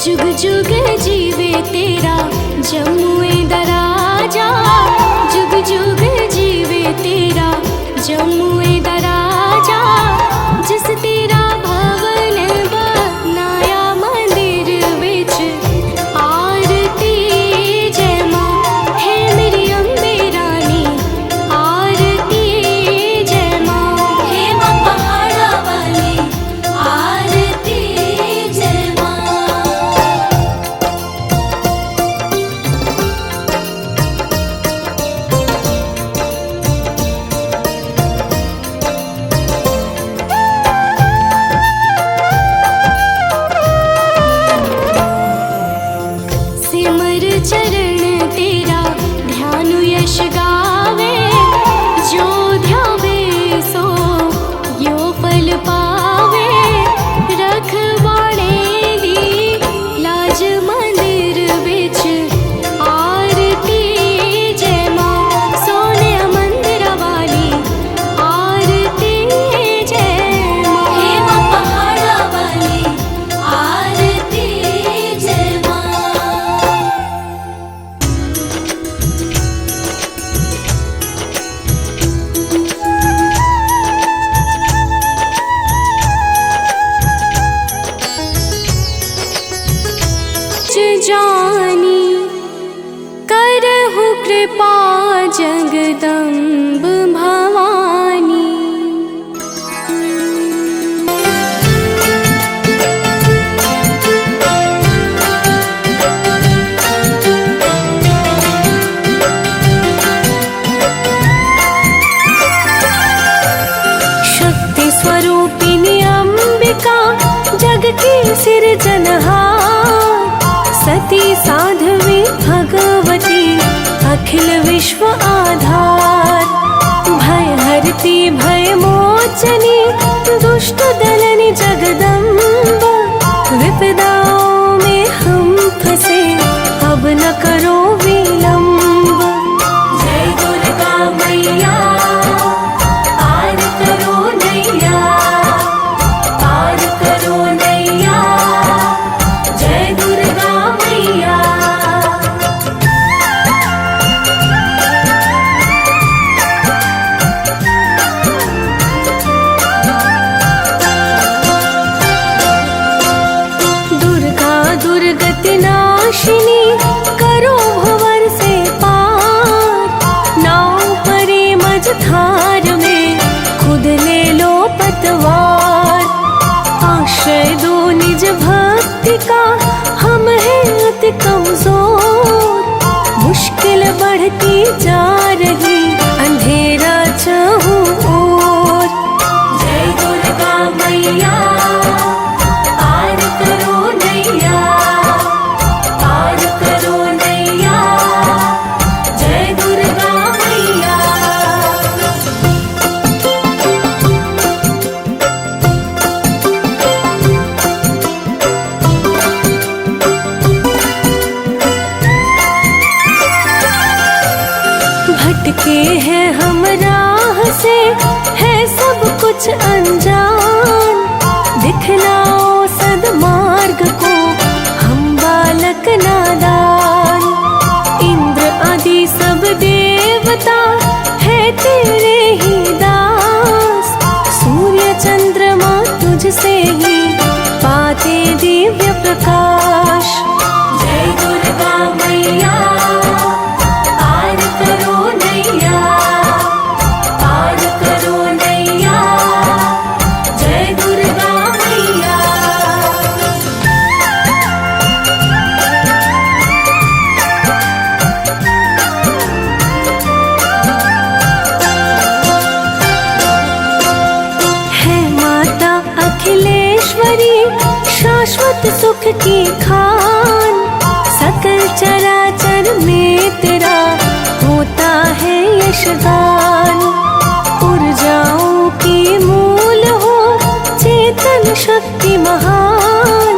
जुग जुग जीवे तेरा जमुए दराजा, जुग जुग जीवे तेरा जमुए दराजा। जिस तेरा भवन बनाया मंदिर विच आरती जय मां है मेरी अम्बे रानी, आरती जय मां हे मां पहाड़ा वाली, आरती जय मां। सिमर चरण तेरा ध्यान यश गावे, जो ध्यावे सो यो फल पावे। रखवाड़े दी लाज मंदिर विच आरती जय मां, सोने मंदिर वाली आरती जय मां हे मां पहाड़ा वाली, आरती जय मां। जानी करहु कृपा जगदम्ब भवानी। शक्ति स्वरूपिणी अंबिका जग की सिरजनहार, सती साध्वी भगवती अखिल विश्व आधार। भय हरती भय मोचनी दुष्ट दलनी जगदम्ब, विपदाओं में हम फंसे अब न करो विलम्ब। जय दुर्गा मैया पार करो नैया, पार करो नैया, जय दुर्गा मैया। दुर्गा दुर्गति नाशिनी करो भंवर से पार, नाव परे मझधार में खुद ले लो पतवार। आश्रय दो निज भक्ति का हम हैं अति कमजोर, मुश्किल बढ़ती जा रही अंधेरा चाहूं ओर। जय दुर्गा मैया पार करो नैया, पार करो नैया, जय दुर्गा मैया। भटके हैं हम राह से, है सब कुछ अनजान। दिखलाओ सद्मार्ग को हम बालक नादान। इंद्र आदि सब देवता है तेरे ही दास, सूर्य चंद्रमा तुझसे ही पाते दिव्य प्रकाश। जय दुर्गा मैया पार करो नैया, पार करो नैया, जय दुर्गा मैया। है माता अखिलेश्वरी शाश्वत सुख की खान, सकल चराचर में तेरा होता है यशगान। ऊर्जाओं की मूल हो चेतन शक्ति महान,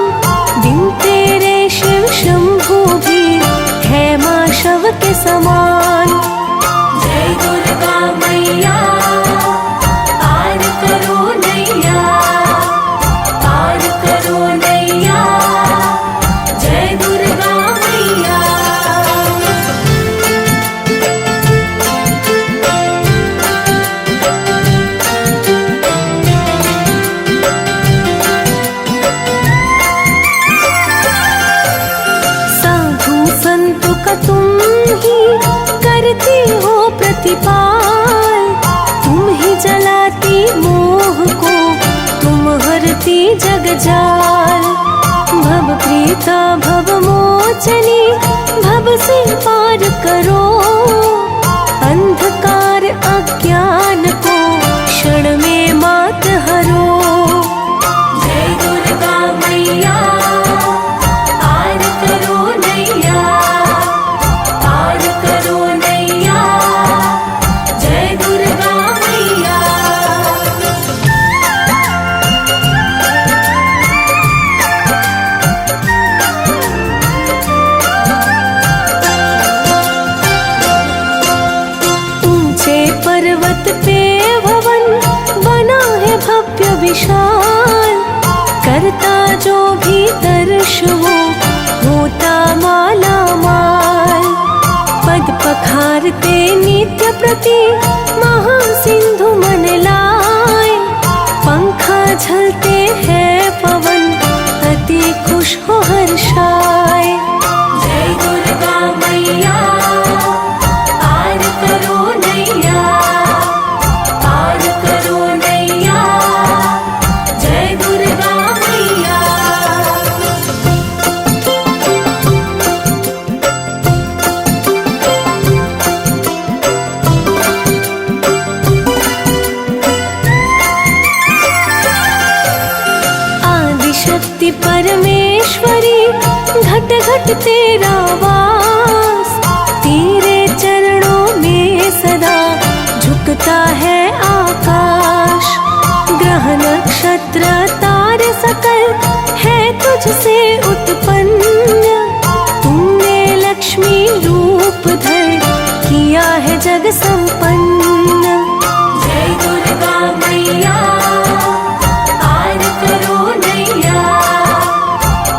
दिन तेरे शिव शंभु भी है मां शव के समान। जय दुर्गा मैया पार करो नैया, पार करो नैया, जग जाल। भव प्रीता भव मोचनी, भव से पार करो, अंधकार अज्ञान को क्षण में मात हरो। जय दुर्गा मैया पार करो नैया, पार करो नैया, जय दुर्गा मैया। ऊंचे पर्वत पे भवन बना है भव्य विशाल, करता जो भी दर्श वो होता माला माल। पद पखारते नित्य प्रति महासिंधु मन लाए, पंखा झलते हैं पवन अति खुश हो हर्षाए। जय दुर्गा मैया पार करो नैया, पार करो नैया, जय दुर्गा मैया। आदिशक्ति परमेश्वरी घट घट तेरा वास, तेरे चरणों में सदा झुकता है आकाश। ग्रह नक्षत्र तारे सकल है तुझसे उत्पन्न, तुमने लक्ष्मी रूप धर किया है जग संपन्न। जय दुर्गा मैया पार करो नैया,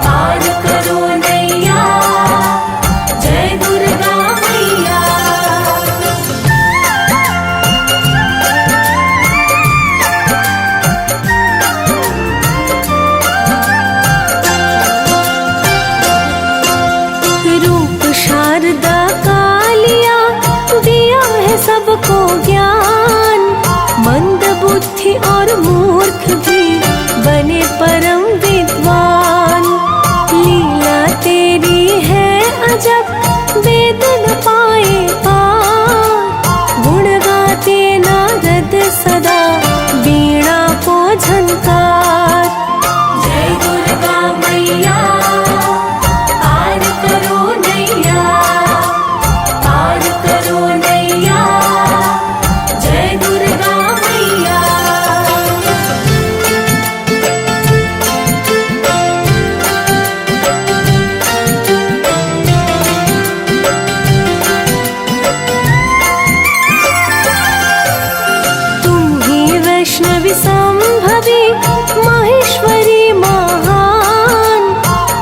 पार करो नैया, जय दुर्गा मैया। रूप शारदा कालिया दिया है सबको ज्ञान, मंद बुद्धि और मूर्ख भी बने परम विद्वान। लीला तेरी है अजब वेद न पाए पार, गुण गाते नारद सदा वीणा को झनकार। जय दुर्गा मैया पार करो नैया, पार करो नैया, जय दुर्गा मैया। तुम ही वैष्णवी संभवी माहेश्वरी महान,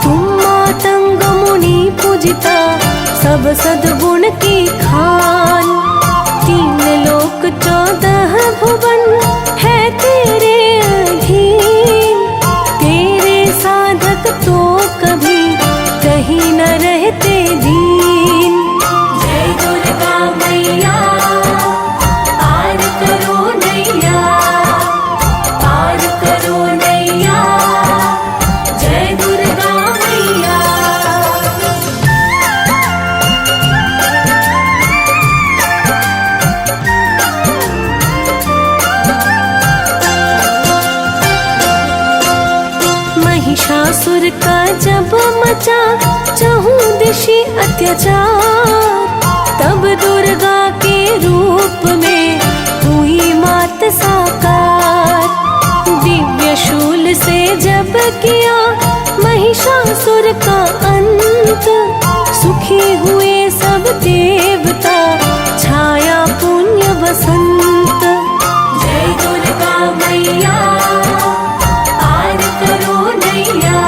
तुम मातंग मुनि पूजिता सब सद्गुण की खान। तीन लोक 14 भुवन है तेरे अधीन, तेरे साधक तो कभी कहीं न रहते दीन। जय दुर्गा मैया पार करो नैया, पार करो नैया, जय दुर्गा मैया। महिषासुर का जब मचा चहु दिशि अत्याचार, तब दुर्गा के रूप में हुई मात साकार। दिव्य शूल से जब किया महिषासुर का अंत, सुखी हुए सब देवता छाया पुण्य बसंत। जय दुर्गा मैया पार करो नैया,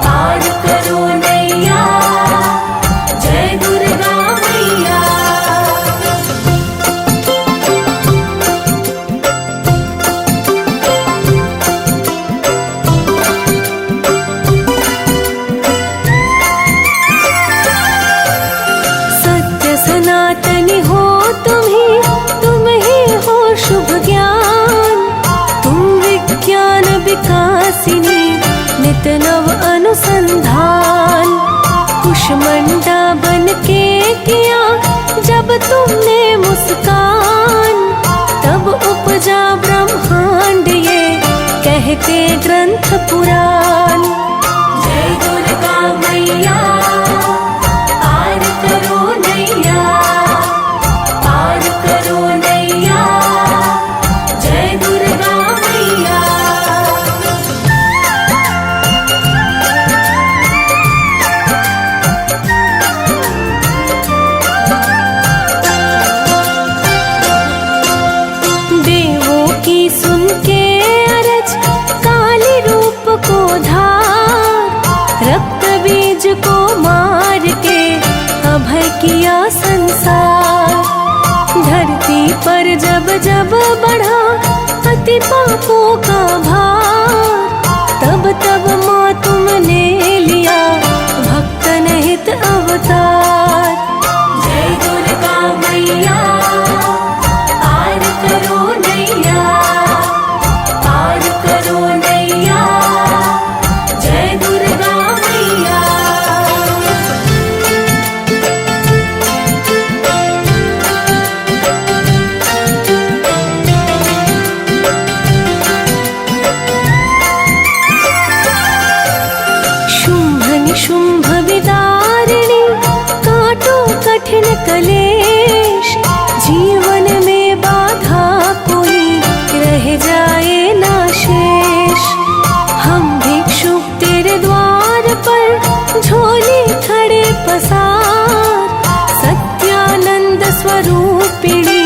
पार करो नैया, जय दुर्गा मैया। सत्य सनातनी हो तुम्ही, वासिनी नित नव अनुसंधान। कुष्मंडा बन के किया जब तुमने मुस्कान, तब उपजा ब्रह्मांड ये कहते ग्रंथ पुराण। जय दुर्गा मैया पार करो नैया, पार करो नैया, जय दुर्गा मैया। देवों की सुन के अरज काली रूप को धार, रक्त बीज को मार के अभय किया संसार। धरती पर जब जब बढ़ा अति पापों का भार, तब तब माँ तुमने लिया भक्तन हित अवतार। जय दुर्गा मैया पार करो नैया, पार करो नैया, जय दुर्गा मैया। शुंभ निशुंभ विदारिणी काटो कठिन कलेश, जीवन में बाधा कोई रह जाए ना शेष। हम भिक्षुक तेरे द्वार पर झोली खड़े पसार, सत्यानंद स्वरूपिणी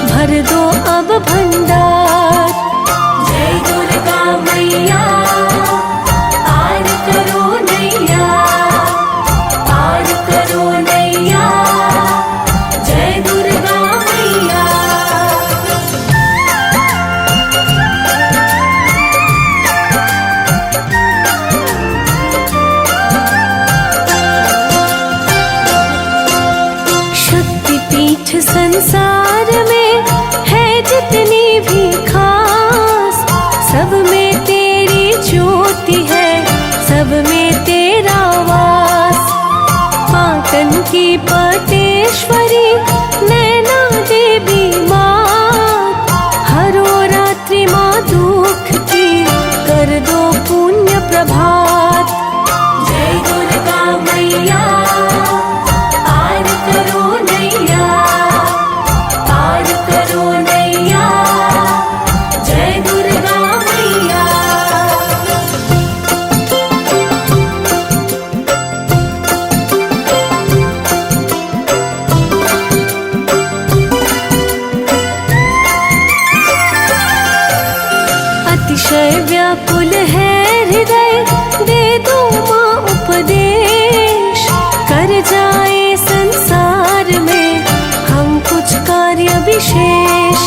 भर दो अब भंडार। जय दुर्गा मैया पार करो नैया, पार करो नैया, जय दुर्गा मैया। शक्तिपीठ संसार में है जितनी भी खास, सब में तेरी ज्योति है, सब में तेरा वास। पाटन की पटेश्वरी नैना देवी मात, हरो रात्रि माँ दुख की कर दो पुण्य प्रभात। जय दुर्गा मैया पार करो नैया, पार करो नैया, जय दुर्गा मैया। अतिशय व्याकुल है हृदय, दे दो माँ उपदेश। कर जाए संसार में हम कुछ कार्य विशेष।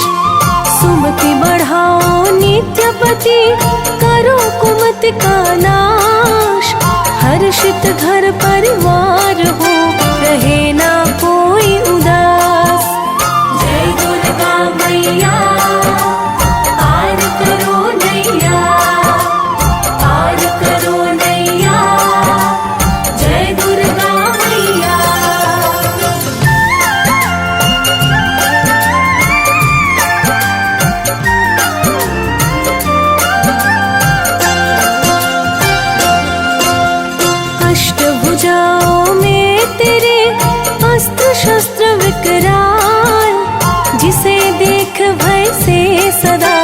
सुमति बढ़ाओ नित्यपति, करो कुमति का नाश। हर्षित घर परिवार हो, रहे ना कोई उदास। जय दुर्गा मैया पार करो नैया, पार करो नैया, जय दुर्गा मैया। अष्टभुजाओं में तेरे अस्त्र शस्त्र विकराल, जिसे देख भय से सदा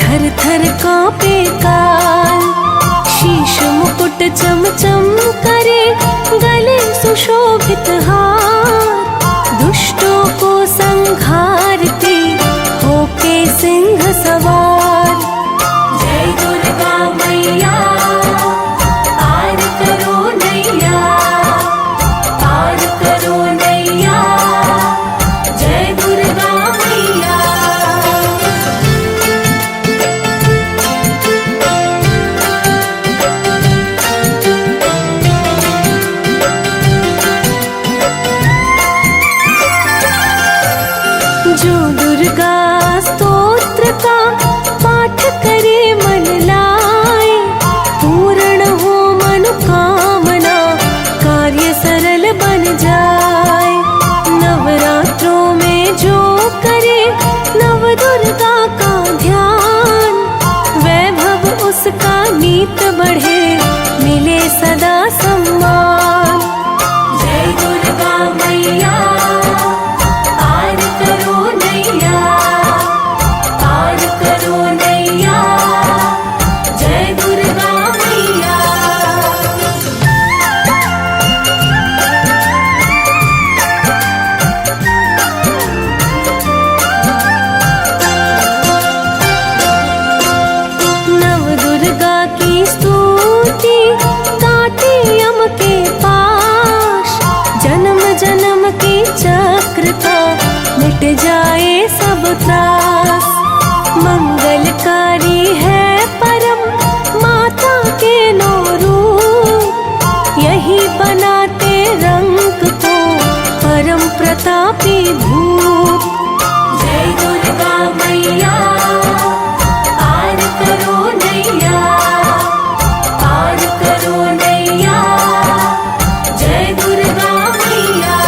थर थर कांपे काल। शीश मुकुट चम चम करे, गले सुशोभित हार। दुष्टों को संघारती होके सिंह सवार। जय दुर्गा मैया पार करो नैया, पार करो नैया, जय दुर्गा मैया। जो दुर्गा स्तोत्र का कीमत बढ़े, मिले सदा सम्मान। जय दुर्गा मैया पार करो नैया, पार करो नैया, जय दुर्गा मैया। नव दुर्गा की स्तुति गाते यम के पाश, जन्म जन्म की चक्र का मिट जाए सब त्रास। मंगलकारी है परम माता के नौ रूप, यही बनाते रंग को परम प्रतापी भूप। जय दुर्गा मैया पार करो नैया, पार करो नैया, जय दुर्गा मैया।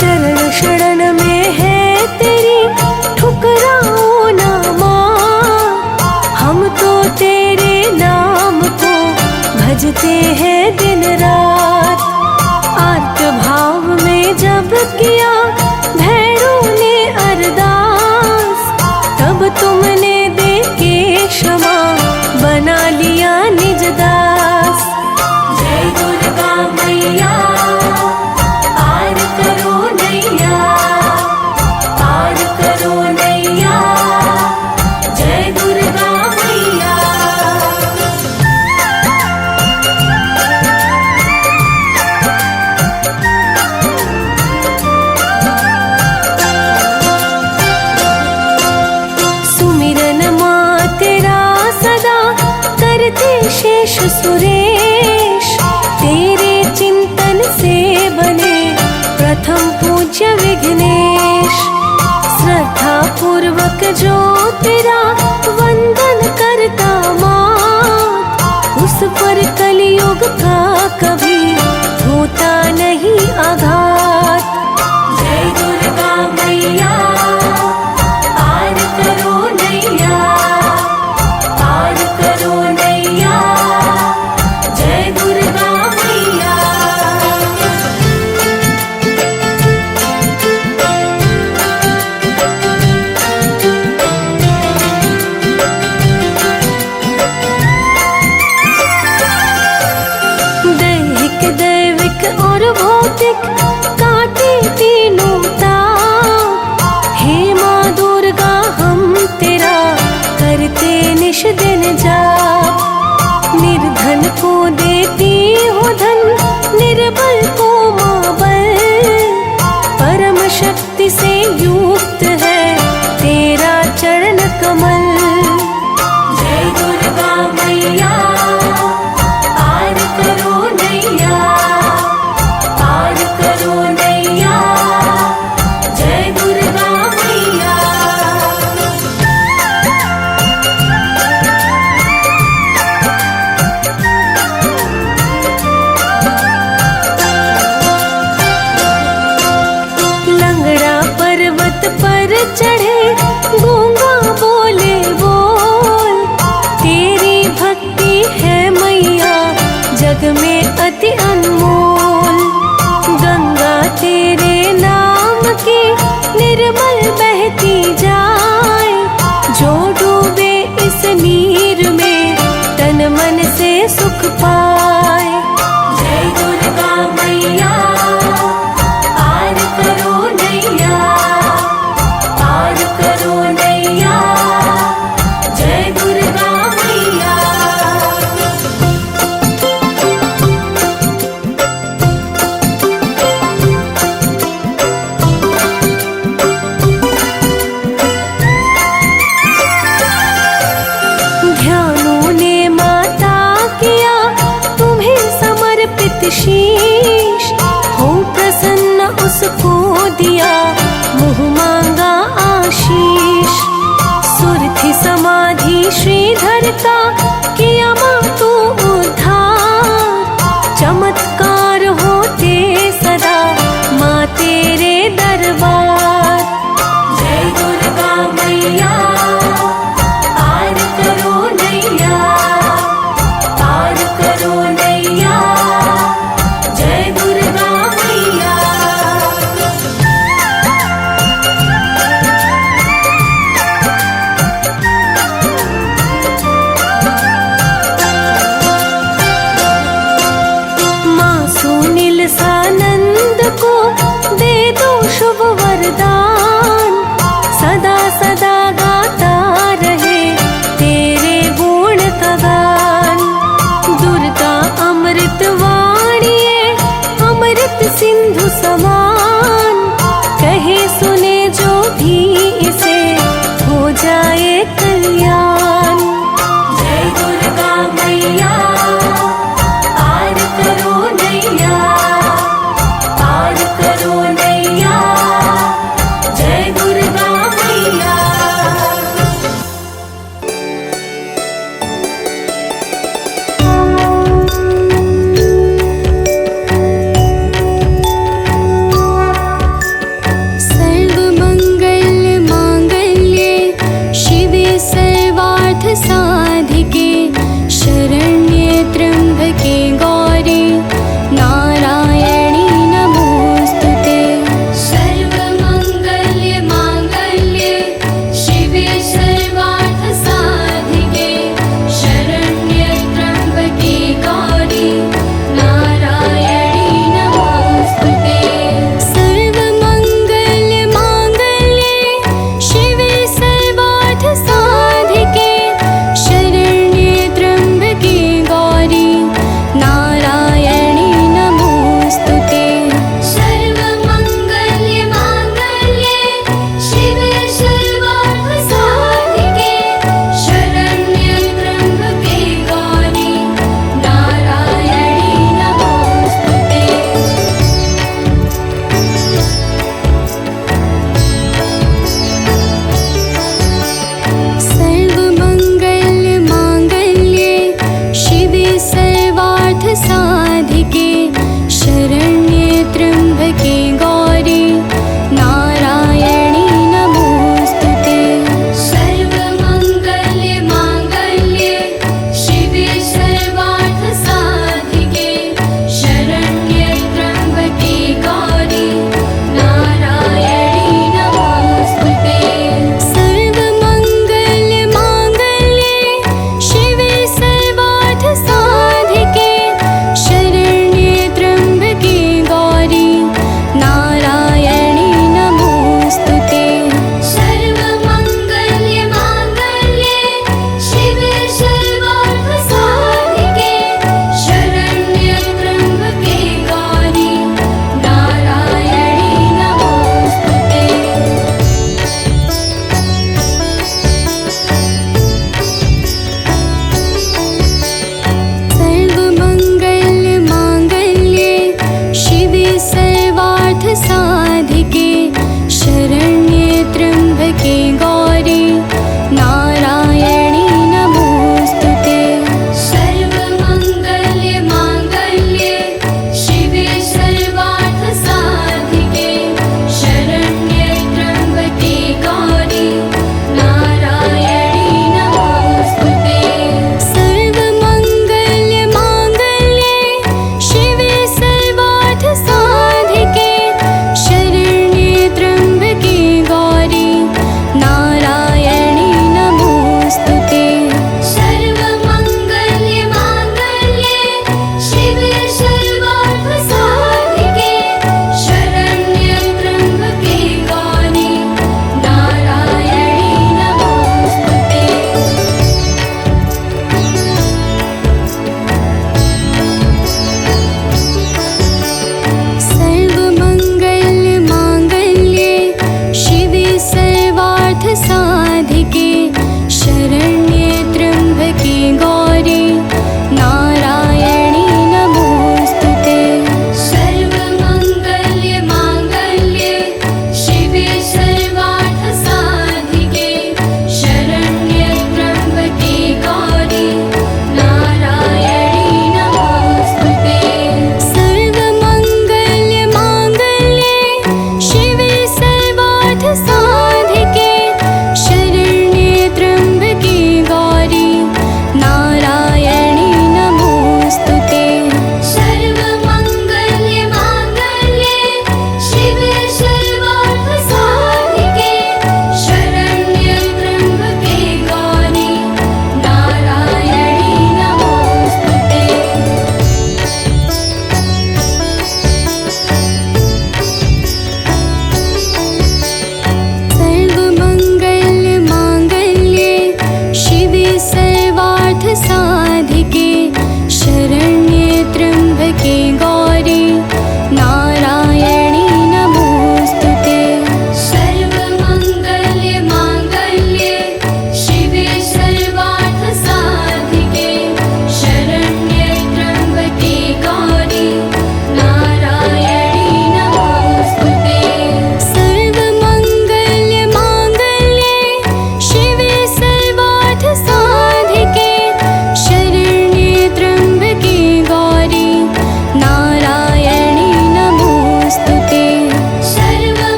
चरण शरण में है तेरी, ठुकराओ ना मां। हम तो तेरे नाम को भजते हैं दिन रात। आर्त भाव में जब किया भैरों ने अरदास, तब तुमने दे के क्षमा बना लिया निज दास। जय दुर्गा मैया पार करो नैया, पार करो नैया, जय दुर्गा मैया। सुमिरन माँ तेरा सदा करते शेष सुरेश, तेरे चिंतन से बने प्रथम पूज्य विघ्नेश। श्रद्धा पूर्वक जो तेरा वंदन करता मात, उस पर कलियुग का कभी होता नहीं आघात। जय दुर्गा मैया पार करो नैया, पार करो नैया, जय दुर्गा मैया। दैहिक दैविक और भौतिक काटे तीनों ताप, हे माँ दुर्गा हम तेरा करते निश दिन जाप। निर्धन को देती हो धन, निर्बल को माँ बल, परम शक्ति से युक्त है तेरा चरण कमल। जय दुर्गा मैया पार करो नैया, पार करो नैया, जय दुर्गा मैया। लंगड़ा पर्वत पर चढ़े, गूंगा बोले बोल, तेरी भक्ति है मैया जग में अति अनमोल। गंगा तेरे नाम की निर्मल बहती जाए, जो डूबे इस नीर में तन मन से सुख पाए। जय दुर्गा मैया पार करो नैया, पार करो नैया, जय दुर्गा मैया। ध्यानों ने माता किया तुम्हें समर्पित शीश, हो प्रसन्न उसको दिया मुँह मांगा आशीष। सुरथि समाधि श्रीधर का किया माँ तू उद्धार, चमत्कार होते सदा माँ तेरे दरबार। जय दुर्गा मैया पार करो नैया, पार करो नैया, जय दुर्गा मैया। माँ सुनील सानंद को दे दो शुभ वरदान, सदा सदा गाता रहे तेरे गुण का गान। दुर्गा अमृत वाणिये अमृत सिंधु समान, कहे सुने जो भी इसे हो जाए कल्याण। जय दुर्गा मैया पार करो नैया, पार करो नैया, जय दुर्गा मैया।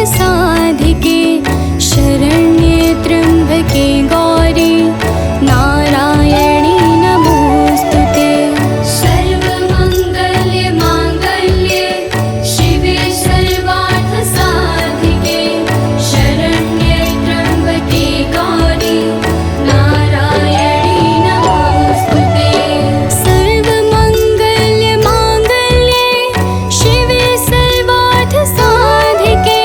साधिके शरण्ये त्र्यम्बके गौरी नारायणी नमोस्तुते। सर्वमङ्गल्ये माङ्गल्ये शिवे सर्वार्थसाधिके शरण्ये त्र्यम्बके गौरी नारायणी नमोस्तुते। सर्वमङ्गल्ये माङ्गल्ये शिवे सर्वार्थसाधिके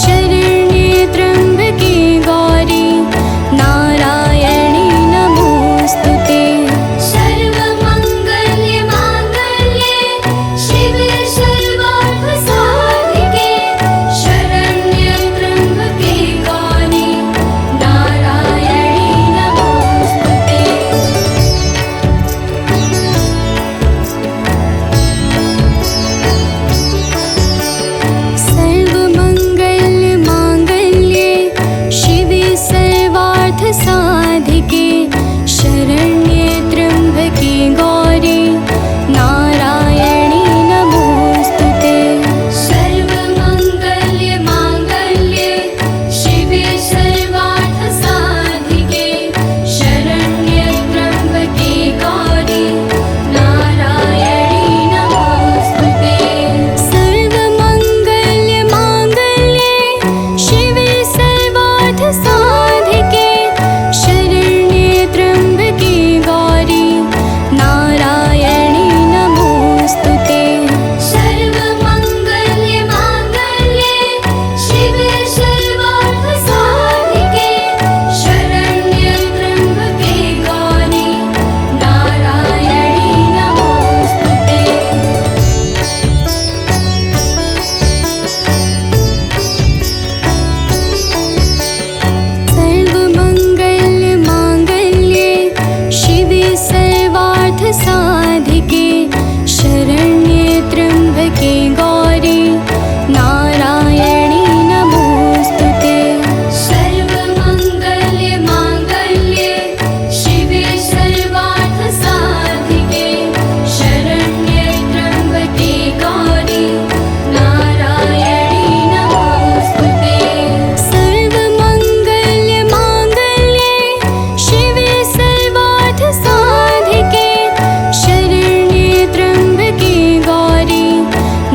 शरण्ये त्र्यम्बके गौरी नारायणी नमोस्तुते। सर्वमङ्गल्ये माङ्गल्ये शिवे सर्वार्थसाधिके शरण्ये त्र्यम्बके गौरी नारायणी नमोस्तुते। सर्वमङ्गल्ये माङ्गल्ये शिवे सर्वार्थसाधिके शरण्ये त्र्यम्बके गौरी नारायणी नमोस्तुते। सर्वमङ्गल्ये माङ्गल्ये शिवे सर्वार्थसाधिके शरण्ये त्र्यम्बके गौरी नारायणी नमोस्तुते। सर्वमङ्गल्ये माङ्गल्ये शिवे सर्वार्थसाधिके शरण्ये त्र्यम्बके गौरी नारायणी नमोस्तुते। सर्वमङ्गल्ये माङ्गल्ये शिवे सर्वार्थसाधिके शरण्ये त्र्यम्बके गौरी नारायणी नमोस्तुते। सर्वमङ्गल्ये माङ्गल्ये शिवे सर्वार्थसाधिके शरण्ये त्र्यम्बके गौरी नारायणी नमोस्तुते। सर्वमङ्गल्ये माङ्गल्ये शिवे सर्वार्थसाधिके शरण्ये त्र्यम्बके गौरी नारायणी नमोस्तुते। सर्वमङ्गल्ये माङ्गल्ये शिवे सर्वार्थसाधिके शरण्ये त्र्यम्बके गौरी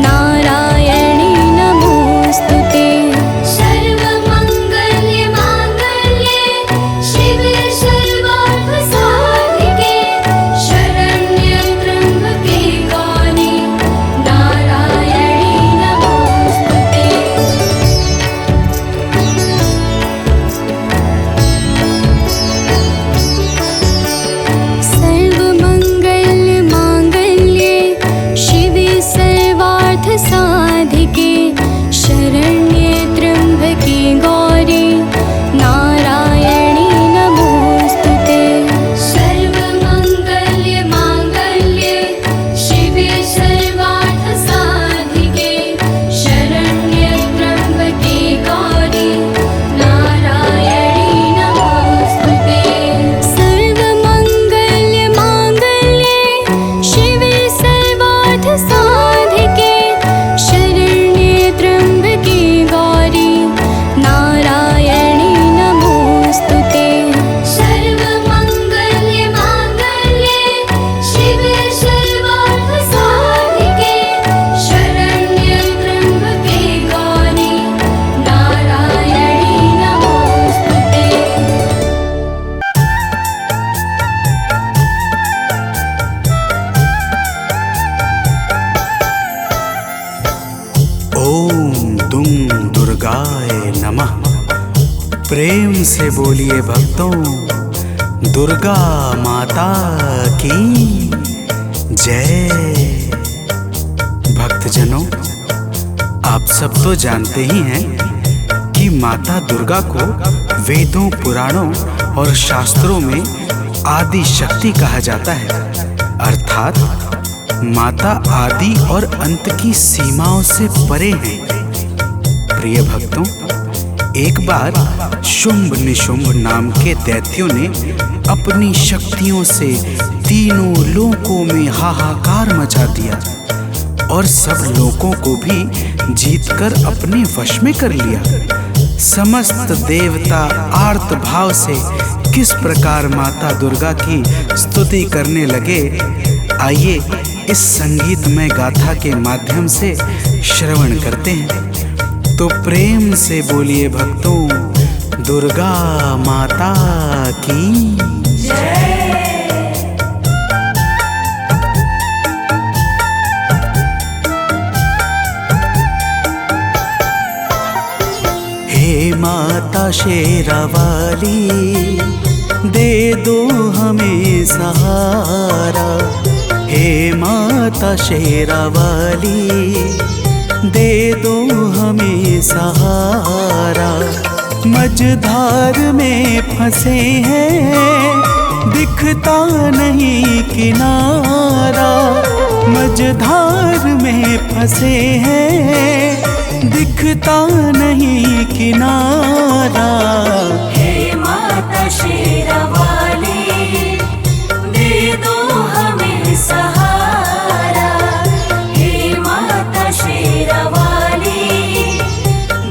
नारायणी नमोस्तुते। सर्वमङ्गल्ये माङ्गल्ये शिवे सर्वार्थसाधिके शरण्ये त्र्यम्बके गौरी नारायणी नमोस्तुते। सर्वमङ्गल्ये माङ्गल्ये शिवे सर्वार्थसाधिके शरण्ये त्र्यम्बके गौरी नारायणी नमोस्तुते। सर्वमङ्गल्ये माङ्गल्ये शिवे सर्वार्थसाधिके शरण्ये त्र्यम्बके गौरी नारायणी नमोस्तुते। सर्वमङ्गल्ये माङ्गल्ये शिवे सर्वार्थसाधिके शरण्ये त्र्यम्बके गौरी नारायणी नमोस्तुते। सर्वमङ्गल्ये माङ्गल्ये शिवे सर्वार्थसाधिके शरण्ये त्र्यम्बके गौरी नारायणी नमोस्तुते। ओम दुम दुर्गाय नमः। प्रेम से बोलिए भक्तों, दुर्गा माता की जय। भक्तजनों, आप सब तो जानते ही हैं कि माता दुर्गा को वेदों, पुराणों और शास्त्रों में आदि शक्ति कहा जाता है, अर्थात माता आदि और अंत की सीमाओं से परे हैं। प्रिय भक्तों, एक बार शुंभ निशुंभ नाम के दैत्यों ने अपनी शक्तियों से तीनों लोकों में हाहाकार मचा दिया और सब लोगों को भी जीतकर अपने वश में कर लिया। समस्त देवता आर्त भाव से किस प्रकार माता दुर्गा की स्तुति करने लगे, आइए इस संगीतमय गाथा के माध्यम से श्रवण करते हैं। तो प्रेम से बोलिए भक्तों, दुर्गा माता की जय। हे माता शेरा वाली, दे दो हमें सहारा। हे माता शेरा वाली, दे दो हमें सहारा। मझधार में फंसे हैं, दिखता नहीं किनारा। मझधार में फंसे हैं, दिखता नहीं किनारा। हे माता शेरा वाली, दे दो हमें सहारा। हे माता शेरा वाली,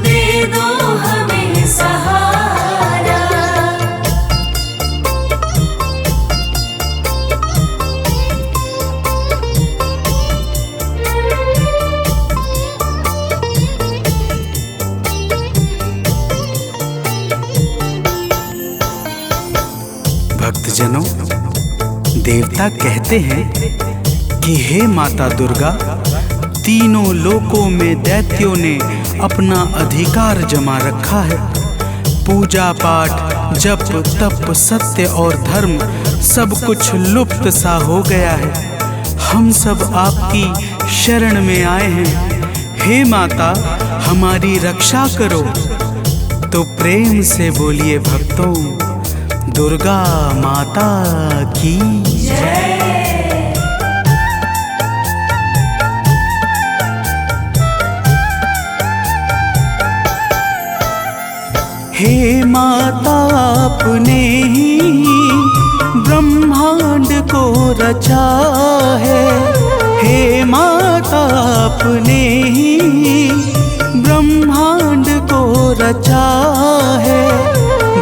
दे दो हमें सहारा। भक्तजनों, देवता कहते हैं कि हे माता दुर्गा, तीनों लोकों में दैत्यों ने अपना अधिकार जमा रखा है। पूजा पाठ, जप तप, सत्य और धर्म सब कुछ लुप्त सा हो गया है। हम सब आपकी शरण में आए हैं। हे माता, हमारी रक्षा करो। तो प्रेम से बोलिए भक्तों, दुर्गा माता की जय। हे माता, आपने ही ब्रह्मांड को रचा है। हे माता, आपने ही ब्रह्मांड को रचा है।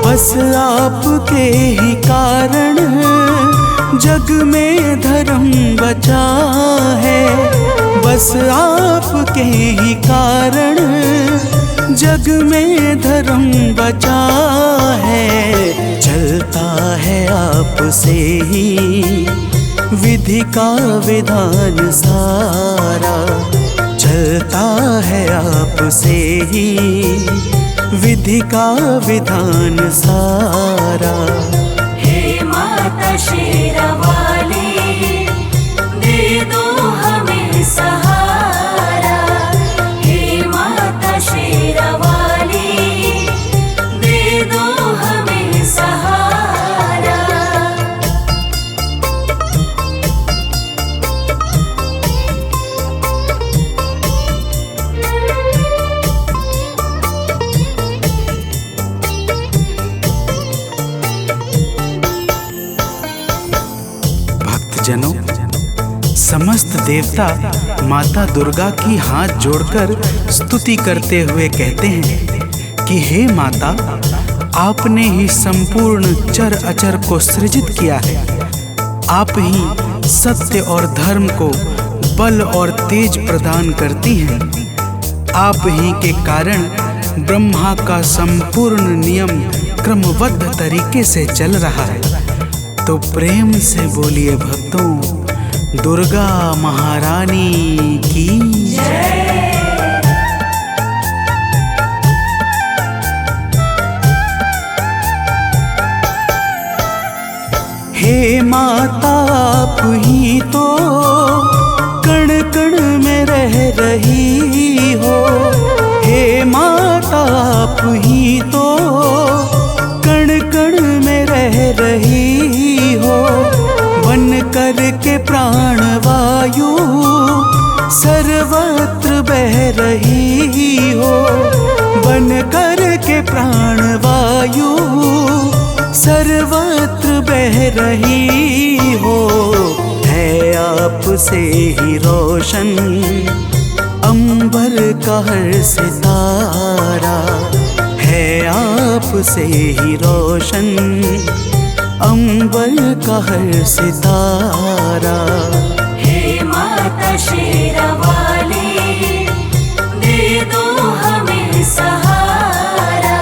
बस आपके ही कारण जग में धर्म बचा है। बस आपके ही कारण जग में धर्म बचा है। चलता है आपसे ही विधि का विधान सारा। चलता है आपसे ही विधि का विधान सारा। हे माता शेरा वाली, दे दो हमें सहारा। हे माता शेरा वाली, दे दो हमें सहारा। भक्तजनों, समस्त देवता माता दुर्गा की हाथ जोड़कर स्तुति करते हुए कहते हैं कि हे माता, आपने ही संपूर्ण चर अचर को सृजित किया है। आप ही सत्य और धर्म को बल और तेज प्रदान करती हैं। आप ही के कारण ब्रह्मा का संपूर्ण नियम क्रमबद्ध तरीके से चल रहा है। तो प्रेम से बोलिए भक्तों, दुर्गा महारानी की जय। हे माता, आप ही तो कण कण में रह रही हो। हे माता, आप ही तो कण कण में रह रही हो। बन कर के प्राण वायु सर्वत्र बह रही हो। बन कर के प्राण वायु सर्वत्र बह रही हो। है आपसे ही रोशन अंबर का हर सितारा है आपसे ही रोशन। अंबर का हर सितारा हे माता शेरावाली, दे दो हमें सहारा।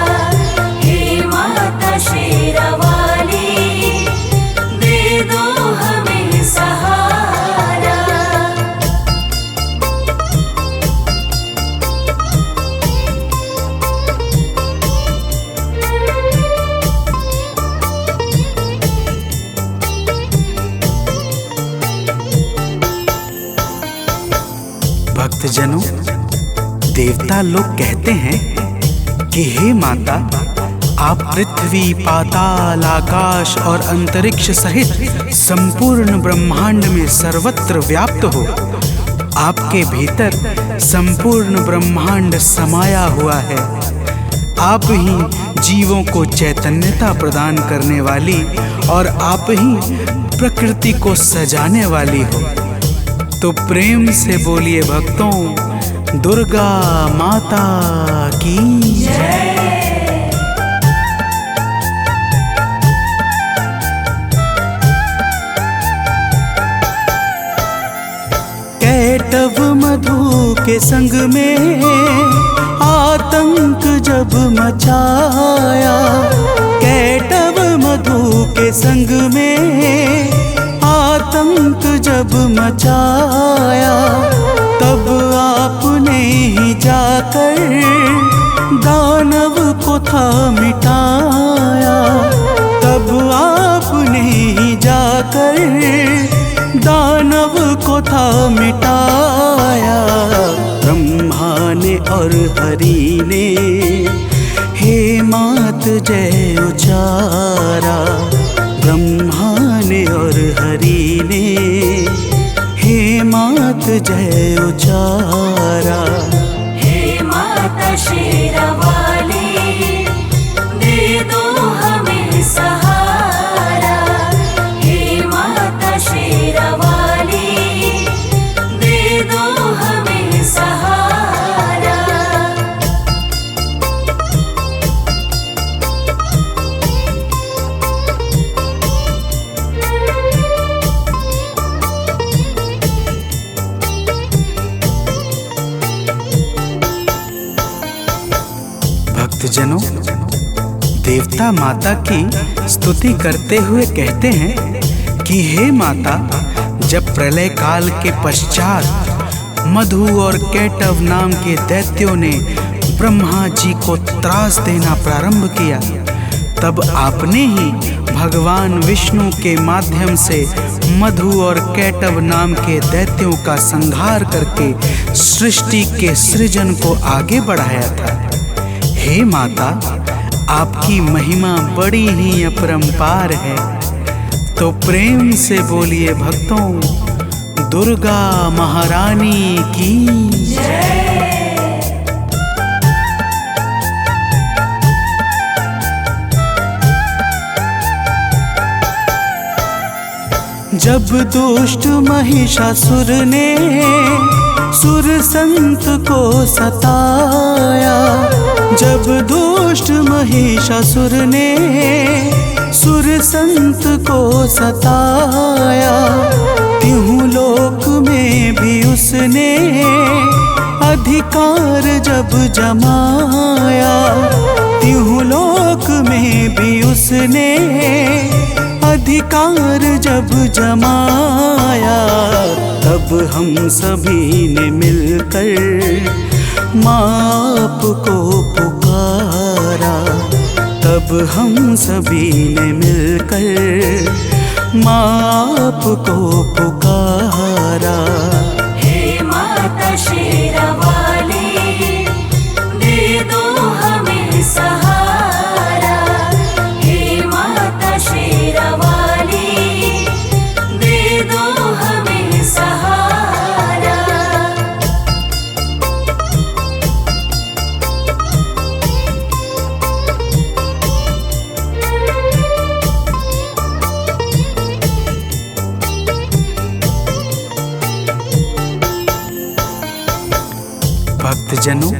हे माता शेरावाली, दे दो हमें सहारा। भक्तजनों, देवता लोग कहते हैं कि हे माता, आप पृथ्वी, पाताल, आकाश और अंतरिक्ष सहित संपूर्ण ब्रह्मांड में सर्वत्र व्याप्त हो। आपके भीतर संपूर्ण ब्रह्मांड समाया हुआ है। आप ही जीवों को चैतन्यता प्रदान करने वाली और आप ही प्रकृति को सजाने वाली हो। तो प्रेम से बोलिए भक्तों, दुर्गा माता की जय। कैटव मधु के संग में आतंक जब मचाया, कैटव मधु के संग में आतंक जब मचाया, तब आपने ही जाकर दानव को था मिटाया। तब आपने ही जाकर दानव को था मिटाया। ब्रह्मा ने और हरि ने हे मात जय उचारा। ब्रह्मा ने और हरि ने हे मात जय उचारा। हे माता शेरावाली, दे दो हमें सहारा। हे माता शेरावाली, दे दो हमें सहारा। भक्तजनों, देवता माता की स्तुति करते हुए कहते हैं कि हे माता, जब प्रलय काल के पश्चात मधु और कैटव नाम के दैत्यों ने ब्रह्मा जी को त्रास देना प्रारंभ किया, तब आपने ही भगवान विष्णु के माध्यम से मधु और कैटव नाम के दैत्यों का संहार करके सृष्टि के सृजन को आगे बढ़ाया था। हे माता, आपकी महिमा बड़ी ही अपरंपार है। तो प्रेम से बोलिए भक्तों, दुर्गा महारानी की जय। जब दुष्ट महिषासुर ने सुर संत को सताया, जब दुष्ट महिषासुर ने सुर संत को सताया, तिहु लोक में भी उसने अधिकार जब जमाया। तिहु लोक में भी उसने अधिकार जब जमाया, तब हम सभी ने मिलकर माँ को पुकारा। तब हम सभी ने मिलकर माँ को पुकारा। हे माता शेरावाली, दे दो हमें सहारा। हे माता शेरावाली, दे दो हमें सहारा। भक्तजनों,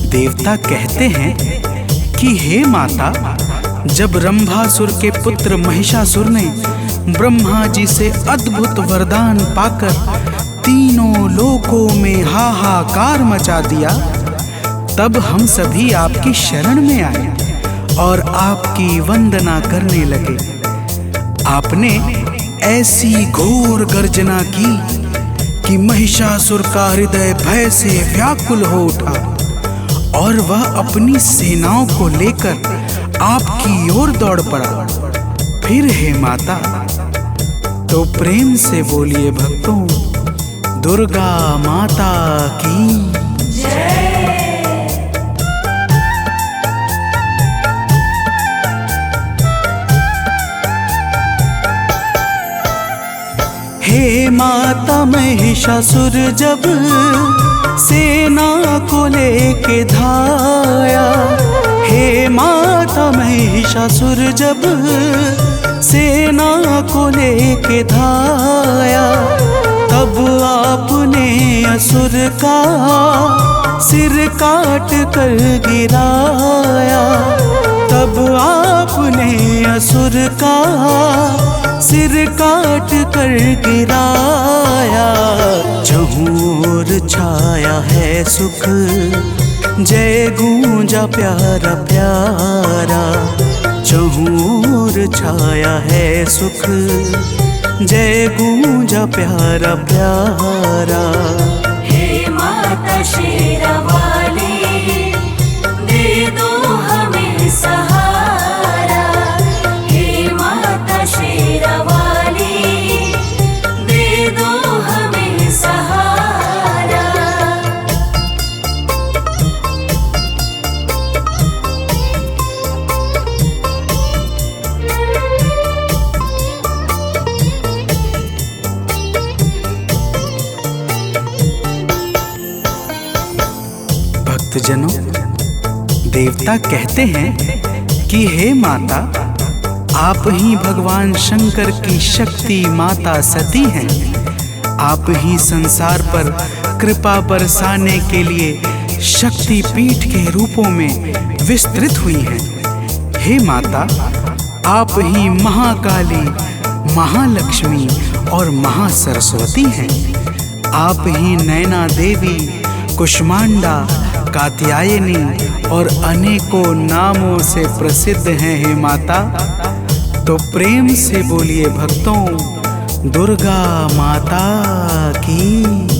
देवता कहते हैं कि हे माता, जब रंभासुर के पुत्र महिषासुर ने ब्रह्मा जी से अद्भुत वरदान पाकर तीनों लोकों में हाहाकार मचा दिया, तब हम सभी आपकी शरण में आए और आपकी वंदना करने लगे। आपने ऐसी घोर गर्जना की कि महिषासुर का हृदय भय से व्याकुल हो उठा और वह अपनी सेनाओं को लेकर आपकी ओर दौड़ पड़ा। फिर हे माता, तो प्रेम से बोलिए भक्तों, दुर्गा माता की हे माता, महिषासुर जब सेना को लेके धाया, हे माता, महिषासुर जब सेना को लेके धाया, तब आपने असुर का सिर काट कर गिराया, तब आपने असुर का सिर काट कर गिराया। चहुर छाया है सुख, जय गूंजा प्यारा प्यारा, चहुर छाया है सुख, जय गूंजा प्यारा प्यारा। हे माता शेरावाली, दे दो हमें सहारा। हे माता शेरावाली, दे दो हमें सहारा। भक्तजनों, देवता कहते हैं कि हे माता, आप ही भगवान शंकर की शक्ति माता सती हैं। आप ही संसार पर कृपा बरसाने के लिए शक्ति पीठ के रूपों में विस्तृत हुई हैं। हे माता, आप ही महाकाली, महालक्ष्मी और महासरस्वती हैं। आप ही नैना देवी, कुष्मांडा, कात्यायनी और अनेकों नामों से प्रसिद्ध हैं। हे माता, तो प्रेम से बोलिए भक्तों, दुर्गा माता की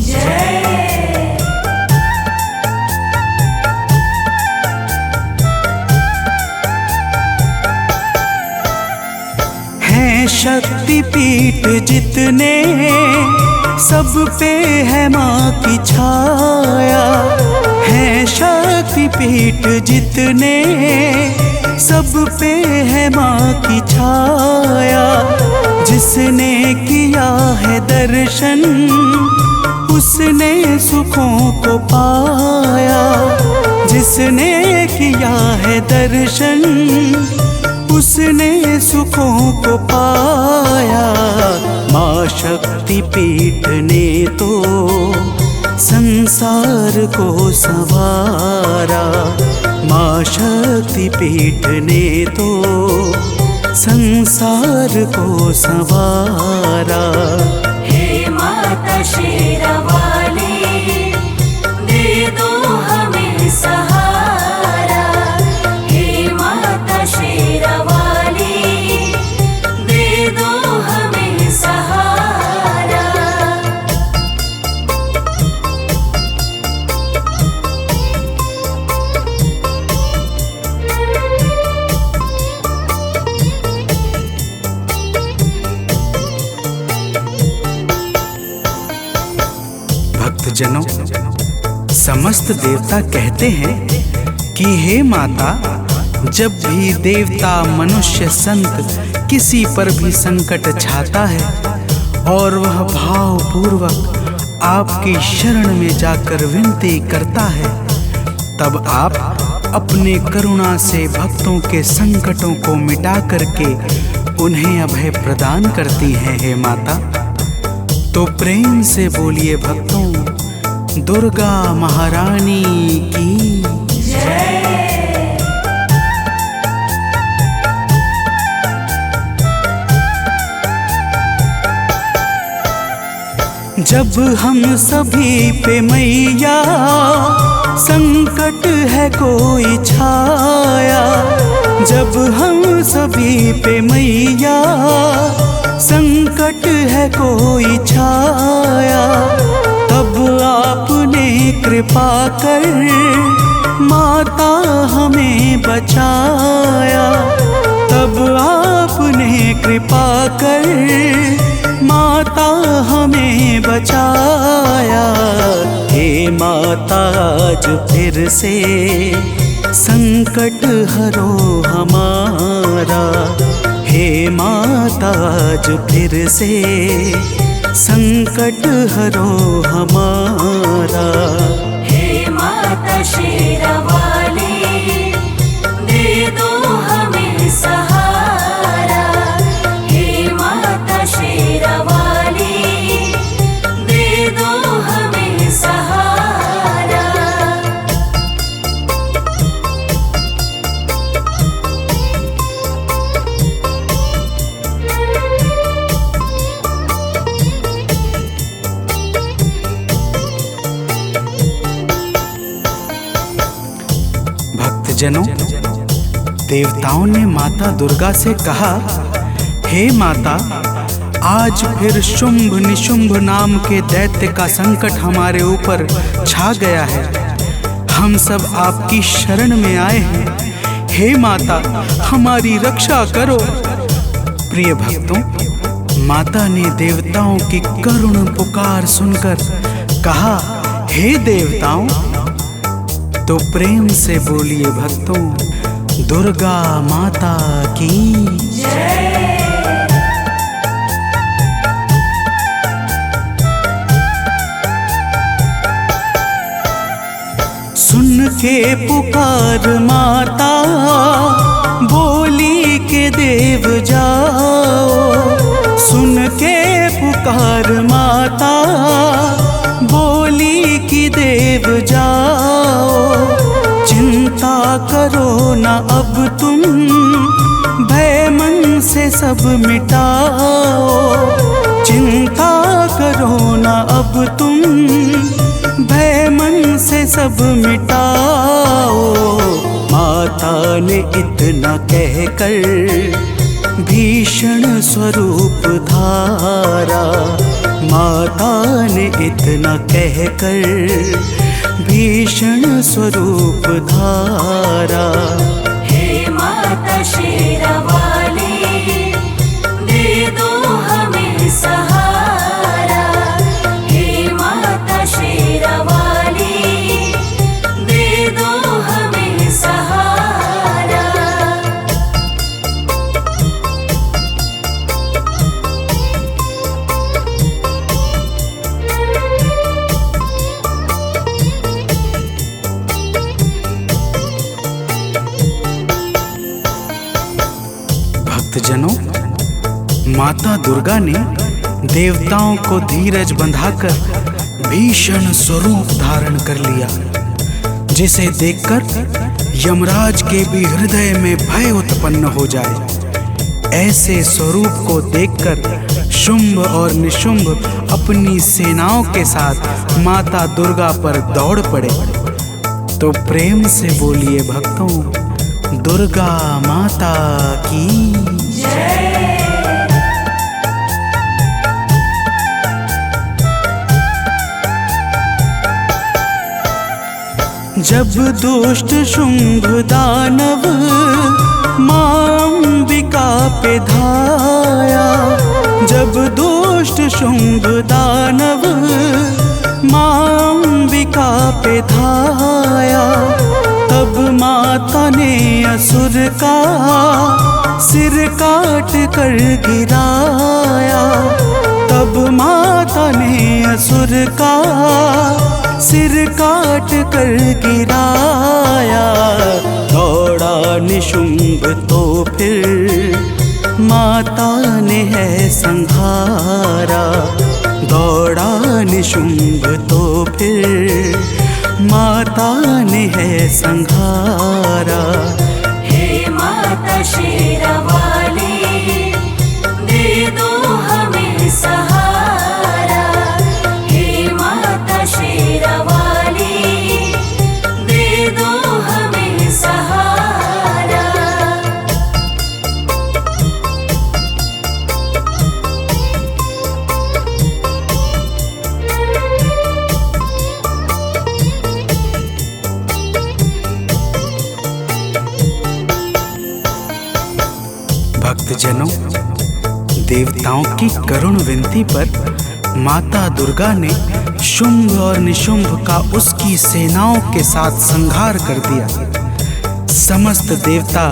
जय। हैं शक्ति पीठ जितने, सब पे है माँ की छाया। हैं शक्ति पीठ जितने, सब पे है माँ की छाया। जिसने किया है दर्शन, उसने सुखों को पाया। जिसने किया है दर्शन, उसने सुखों को पाया। माँ शक्ति पीठ ने तो संसार को संवारा। माँ शक्ति पीठ ने तो संसार को संवारा। हे माता शेरावाली, दे दो हमें सहारा। हे माता शेरावाली, दे दो हमें सहारा। भक्तजनों, समस्त देवता कहते हैं कि हे माता, जब भी देवता, मनुष्य, संत किसी पर भी संकट छाता है और वह भावपूर्वक आपकी शरण में जाकर विनती करता है, तब आप अपने करुणा से भक्तों के संकटों को मिटा करके उन्हें अभय प्रदान करती हैं। हे माता, तो प्रेम से बोलिए भक्तों, दुर्गा महारानी की जय। जब हम सभी पे मैया संकट है कोई छाया, जब हम सभी पे मैया संकट है कोई छाया, तब आपने कृपा कर माता हमें बचाया, तब आपने कृपा कर माता हमें बचाया। हे माता आज फिर से संकट हरो हमारा, हे माता आज फिर से संकट हरो हमारा। हे माता शेरावाली दे दो हमें सहारा, हे माता शेरावाली दे दो हमें सहारा। भक्तजनों, देवताओं ने माता दुर्गा से कहा, हे माता, आज फिर शुंभ निशुंभ नाम के दैत्य का संकट हमारे ऊपर छा गया है। हम सब आपकी शरण में आए हैं। हे माता, हमारी रक्षा करो। प्रिय भक्तों, माता ने देवताओं की करुण पुकार सुनकर कहा, हे देवताओं, तो प्रेम से बोलिए भक्तों, दुर्गा माता की जय। सुन के पुकार माता बोली के देव जाओ, सुन के पुकार माता बोली की देव जाओ। चिंता करो ना अब तुम, भय मन से सब मिटाओ, चिंता करो ना अब तुम, भय मन से सब मिटाओ। माता ने इतना कहकर भीषण स्वरूप धारा, माता ने इतना कहकर भीषण स्वरूप धारा। हे माता शेरावाली दे दो हमें सहारा, हे माता शेरावाली दे दो हमें सहारा। भक्तजनों, माता दुर्गा ने देवताओं को धीरज बंधाकर भीषण स्वरूप धारण कर लिया, जिसे देखकर यमराज के भी हृदय में भय उत्पन्न हो जाए। ऐसे स्वरूप को देखकर शुंभ और निशुंभ अपनी सेनाओं के साथ माता दुर्गा पर दौड़ पड़े। तो प्रेम से बोलिए भक्तों, दुर्गा माता की जय। जब दुष्ट शुंभ दानव मां अंबिका पे धाया, जब दुष्ट शुंभ दानव मां अंबिका पे धाया, तब माता ने असुर का सिर काट कर गिराया, तब माता ने असुर का सिर काट कर गिराया। दौड़ा निशुंभ तो फिर माता ने है संहारा, दौड़ा निशुंभ तो फिर ने है संहारा। हे माता शेरावाली, दे दो हमें सहारा। हे माता शेरावाली, दे दो हमें सहारा। भक्तजनों, देवताओं की करुण विनती पर माता दुर्गा ने शुंभ और निशुंभ का उसकी सेनाओं के साथ संहार कर दिया। समस्त देवता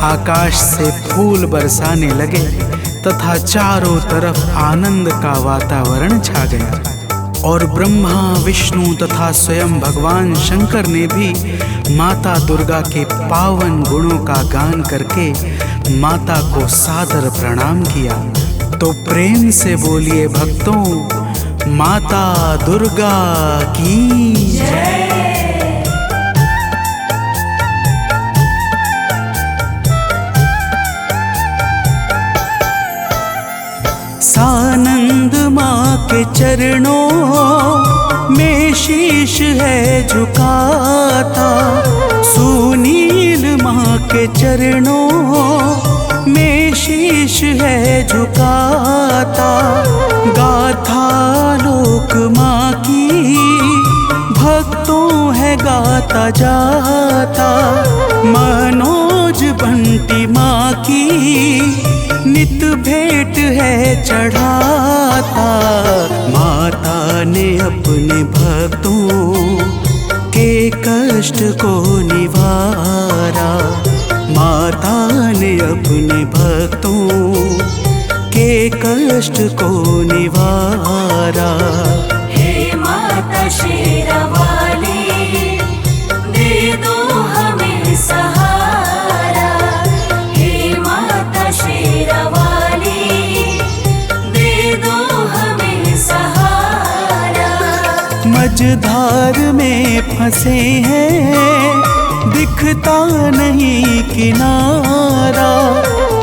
आकाश से फूल बरसाने लगे तथा चारों तरफ आनंद का वातावरण छा गया। और ब्रह्मा, विष्णु तथा स्वयं भगवान शंकर ने भी माता दुर्गा के पावन गुणों का गान करके माता को सादर प्रणाम किया। तो प्रेम से बोलिए भक्तों, माता दुर्गा की जय। सानंद माँ के चरणों में शीश है झुकाता। सुनील माँ के चरणों में शीश है झुकाता। गाथा लोक माँ की भक्तों है गाता जाता। मनोज बंटी माँ की नित भेंट है चढ़ाता। माता ने अपने भक्तों के कष्ट को निवारा। माता ने अपने भक्तों के कष्ट को निवारा। हे माता शेरावाली, दे दो हमें सहारा। हे माता शेरावाली, दे दो हमें सहारा। मझधार में फंसे हैं, दिखता नहीं किनारा।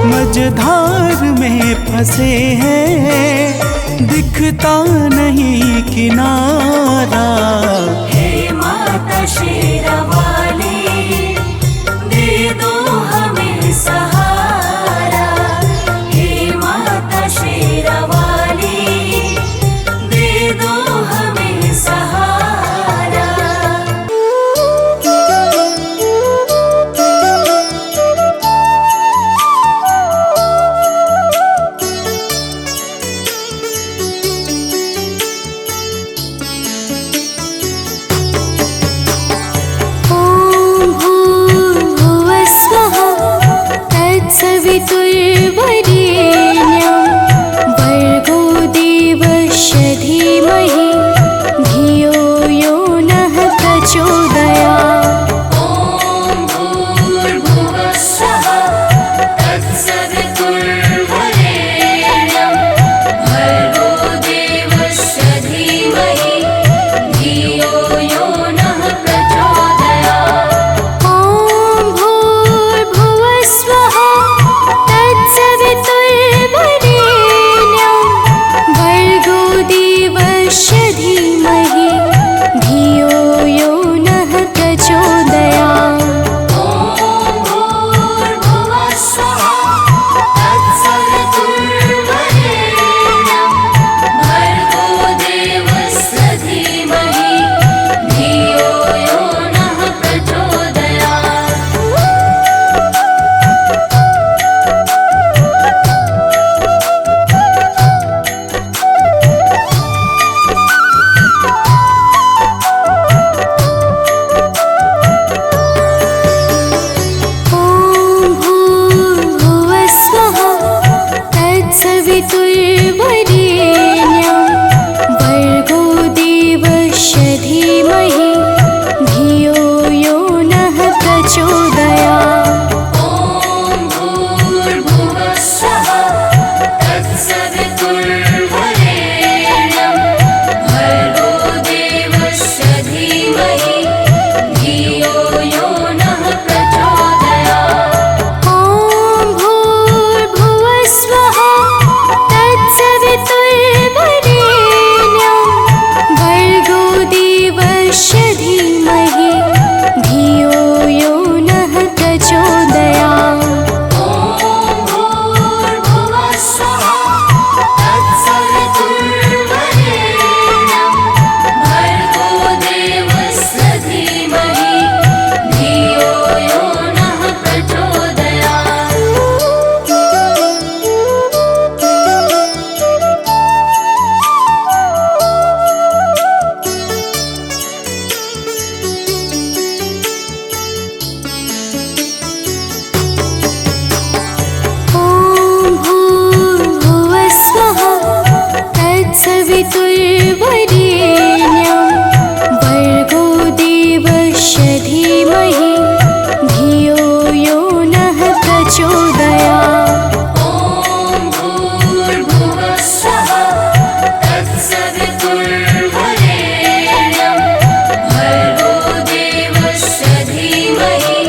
मझधार में फंसे हैं, दिखता नहीं किनारा। हे माता शेरावाली, दे दो हमें सहारा। हे माता शेरावाली, दे दो हमें सहारा। ॐ तत्सवितुर्वरेण्यं भर्गो देवस्य धीमहि धियो यो नः प्रचोदयात्। ॐ भूर्भुवः स्वः तत्सवितुर्वरेण्यं भर्गो देवस्य धीमहि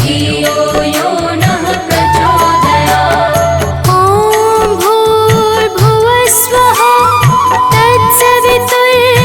धियो यो नः प्रचोदयात्। ॐ भूर्भुवः स्वः तत्सवितुर्वरेण्यं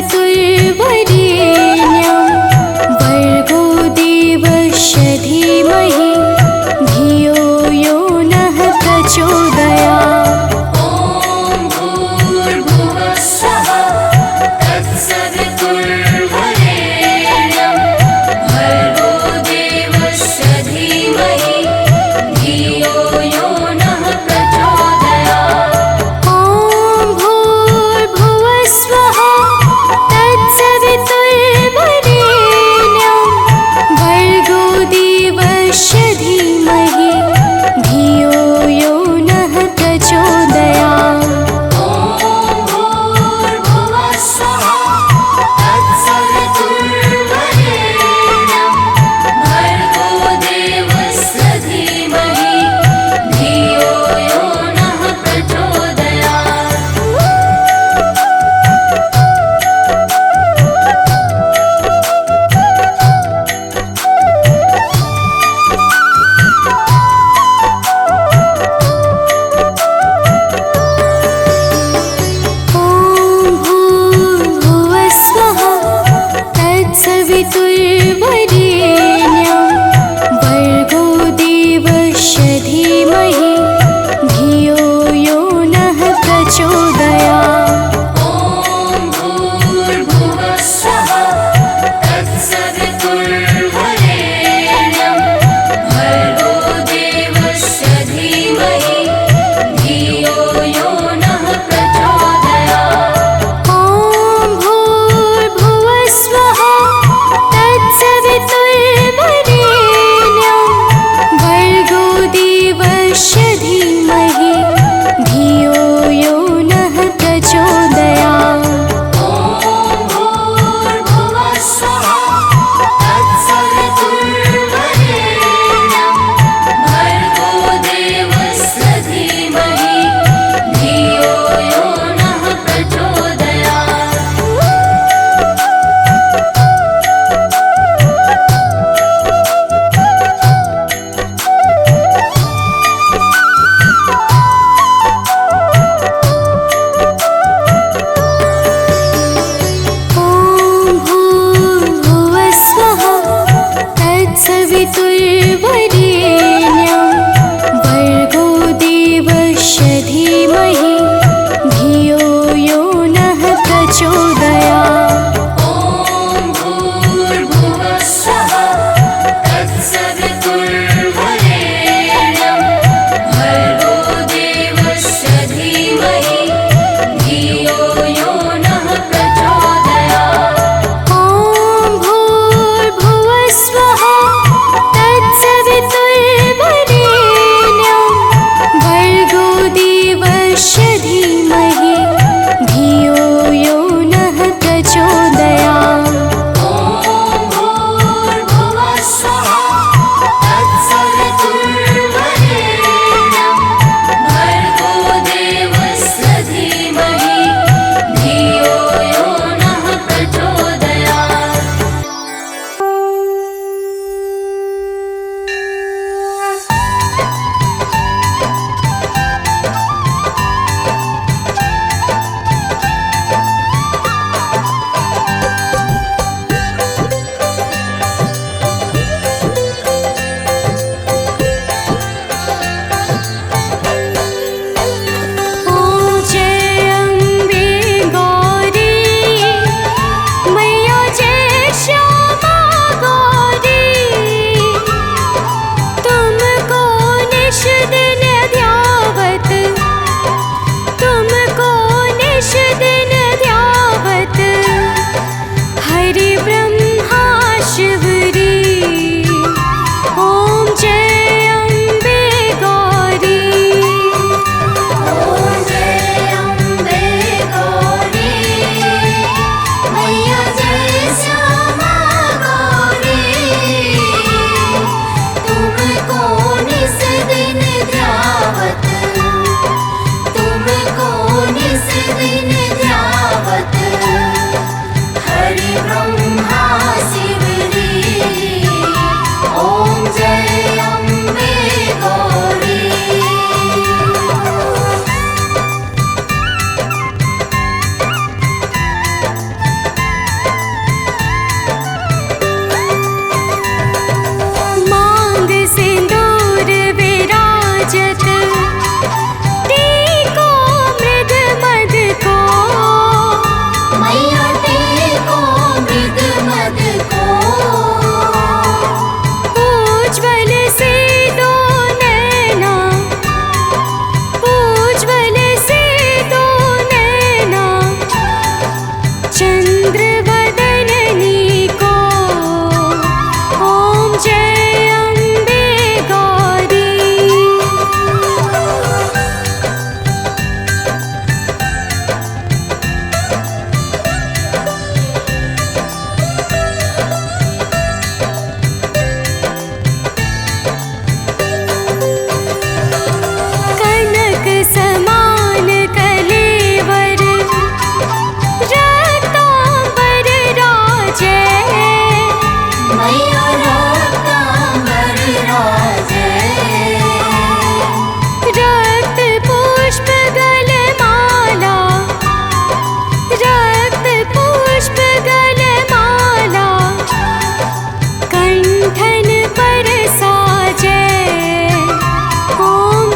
तत्सवितुर्वरेण्यं भर्गो देवस्य धीमहि धियो यो नः प्रचोदयात्। ॐ भूर्भुवः स्वः तत्सवितुर्वरेण्यं भर्गो देवस्य धीमहि धियो यो नः प्रचोदयात्। ॐ भूर्भुवः स्वः तत्सवितुर्वरेण्यं भर्गो देवस्य धीमहि धियो यो नः प्रचोदयात्। ॐ भूर्भुवः स्वः तत्सवितुर्वरेण्यं भर्गो देवस्य धीमहि धियो यो नः प्रचोदयात्। ॐ भूर्भुवः स्वः तत्सवितुर्वरेण्यं भर्गो देवस्य धीमहि धियो यो नः प्रचोदयात्। ॐ भूर्भुवः स्वः तत्सवितुर्वरेण्यं भर्गो देवस्य धीमहि धियो यो नः प्रचोदयात्। ॐ भूर्भुवः स्वः तत्सवितुर्वरेण्यं भर्गो देवस्य धीमहि धियो यो नः प्रचोदयात्। ॐ भूर्भुवः स्वः तत्सवितुर्वरेण्यं भर्गो देवस्य धीमहि धियो यो नः प्रचोदयात्। ॐ भूर्भुवः स्वः तत्सवितुर्वरेण्यं भर्गो देवस्य धीमहि धियो यो नः प्रचोदयात्। ॐ भूर्भुवः स्वः तत्सवितुर्वरेण्यं भर्गो देवस्य धीमहि धियो यो नः प्रचोदयात्। ॐ भूर्भुवः स्वः तत्सवितुर्वरेण्यं भर्गो देवस्य धीमहि धियो यो नः प्रचोदयात्। ॐ भूर्भुवः स्वः तत्सवितुर्वरेण्यं भर्गो देवस्य धीमहि धियो यो नः प्रचोदयात्। ॐ जय अम्बे गौरी मैया जय श्यामा गौरी तुमको निश दिन ध्यावत तुमको निश दिन ध्यावत हरि ब्रह्मा शिवरी। ॐ जय अम्बे गौरी। ॐ जय अम्बे गौरी मैया जय श्यामा गौरी तुमको निस दिन ध्यावत तुमको निस दिन ध्यावत हरि ब्रह्मा शिवरी। ॐ जय अम्बे गौरी।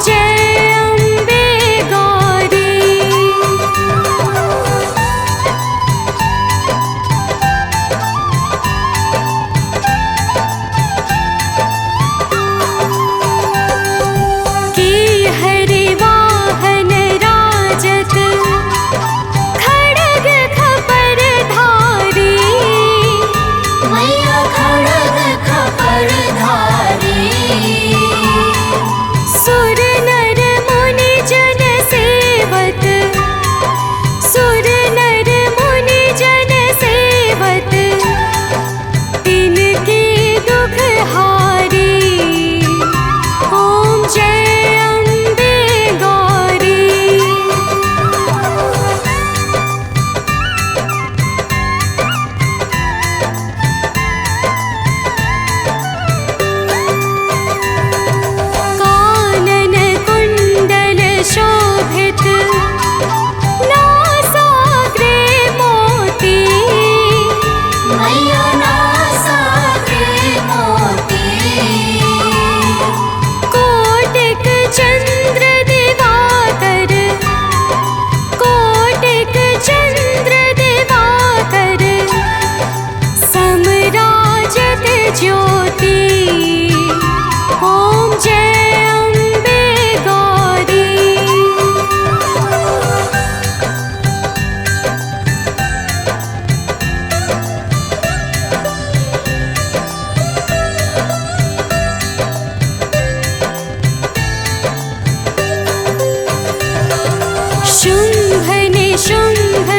जय अम्बे गौरी। की हरि वाहन राजत खड्ग खपर धारी। मैया खड्ग खपर धारी। सुर नर मुनि जन सेवत, सुर नर मुनि जन सेवत, तिनके दुख हारी। ओम जय अम्बे गौरी। कानन कुण्डल शोभित, नासाग्रे मोती। मैया नासाग्रे मोती। कोटिक चन्द्र दिवाकर, कोटिक चन्द्र दिवाकर, समराजत ज्योति। ओम जय अम्बे गौरी। शुम्भ निशुम्भ